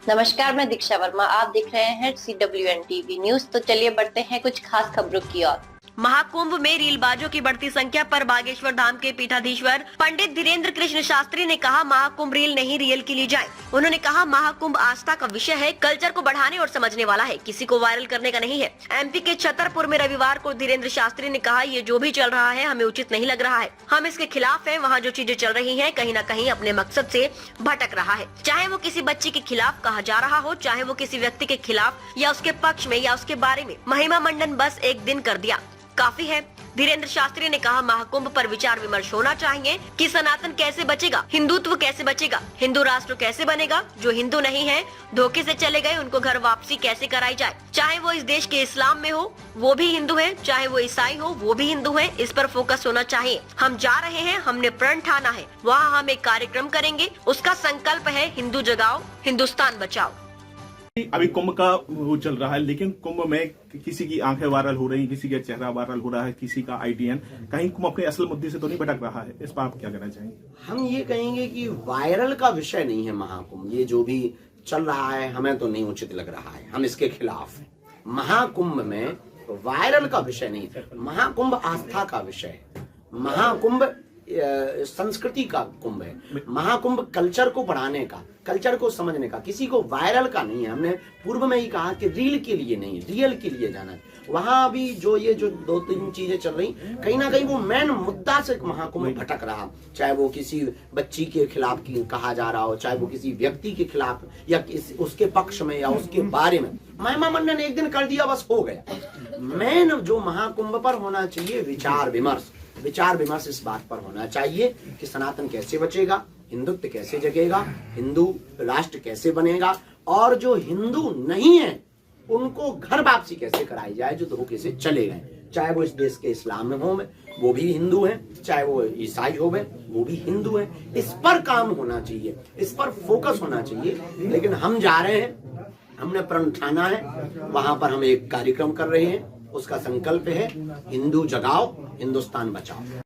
नमस्कार, मैं दीक्षा वर्मा। आप देख रहे हैं CWN टीवी न्यूज। तो चलिए बढ़ते हैं कुछ खास खबरों की ओर। महाकुंभ में रीलबाजों की बढ़ती संख्या पर बागेश्वर धाम के पीठाधीश्वर पंडित धीरेन्द्र कृष्ण शास्त्री ने कहा, महाकुंभ रील नहीं रियल की ली जाए। उन्होंने कहा, महाकुंभ आस्था का विषय है, कल्चर को बढ़ाने और समझने वाला है, किसी को वायरल करने का नहीं है। MP के छतरपुर में रविवार को धीरेन्द्र शास्त्री ने कहा, ये जो भी चल रहा है हमें उचित नहीं लग रहा है, हम इसके खिलाफ है। वहाँ जो चीजें चल रही है कहीं न कहीं अपने मकसद से भटक रहा है, चाहे वो किसी बच्ची के खिलाफ कहा जा रहा हो, चाहे वो किसी व्यक्ति के खिलाफ या उसके पक्ष में या उसके बारे में। महिमा मंडन बस एक दिन कर दिया, काफी है। धीरेन्द्र शास्त्री ने कहा, महाकुंभ पर विचार विमर्श होना चाहिए कि सनातन कैसे बचेगा, हिंदुत्व कैसे बचेगा, हिंदू राष्ट्र कैसे बनेगा, जो हिंदू नहीं है धोखे से चले गए उनको घर वापसी कैसे कराई जाए, चाहे वो इस देश के इस्लाम में हो वो भी हिंदू है, चाहे वो ईसाई हो वो भी हिंदू है। इस पर फोकस होना चाहिए। हम जा रहे हैं, हमने प्रण ठाना है, वहाँ हम एक कार्यक्रम करेंगे, उसका संकल्प है हिंदू जगाओ, हिंदुस्तान बचाओ। अभी कुंभ का वो चल रहा है, लेकिन कुंभ में किसी की आंखें वायरल हो रही, किसी का चेहरा वायरल हो रहा है, किसी का ITN, कहीं कुंभ अपने असल मुद्दे से तो नहीं भटक रहा है। इस पर आप क्या कहना चाहेंगे? हम ये कहेंगे कि वायरल का विषय नहीं है महाकुंभ। ये जो भी चल रहा है हमें तो नहीं उचित लग रहा है, हम इसके खिलाफ हैं। महाकुंभ में वायरल का विषय नहीं है, महाकुंभ आस्था का विषय है, महाकुंभ संस्कृति का कुंभ है, महाकुंभ कल्चर को बढ़ाने का, कल्चर को समझने का, किसी को वायरल का नहीं है। हमने पूर्व में ही कहा कि रील के लिए नहीं, रियल के लिए जाना है। वहां भी जो ये जो दो तीन चीजें चल रही, कहीं ना कहीं वो मेन मुद्दा से महाकुंभ भटक रहा, चाहे वो किसी बच्ची के खिलाफ कहा जा रहा हो, चाहे वो किसी व्यक्ति के खिलाफ या उसके पक्ष में या उसके बारे में। महिमा मंडन एक दिन कर दिया बस हो गया। मेन जो महाकुंभ पर होना चाहिए विचार विमर्श, विचार विमर्श इस बात पर होना चाहिए कि सनातन कैसे बचेगा, हिंदुत्व कैसे जगेगा, हिंदू राष्ट्र कैसे बनेगा, और जो हिंदू नहीं है उनको घर वापसी कैसे कराई जाए जो धोखे से चले गए, चाहे वो इस देश के इस्लाम में हो वो भी हिंदू है, चाहे वो ईसाई हो वो भी हिंदू है। इस पर काम होना चाहिए, इस पर फोकस होना चाहिए। लेकिन हम जा रहे हैं, हमने प्रण ठाना है, वहां पर हम एक कार्यक्रम कर रहे हैं, उसका संकल्प है हिंदू जगाओ, हिंदुस्तान बचाओ।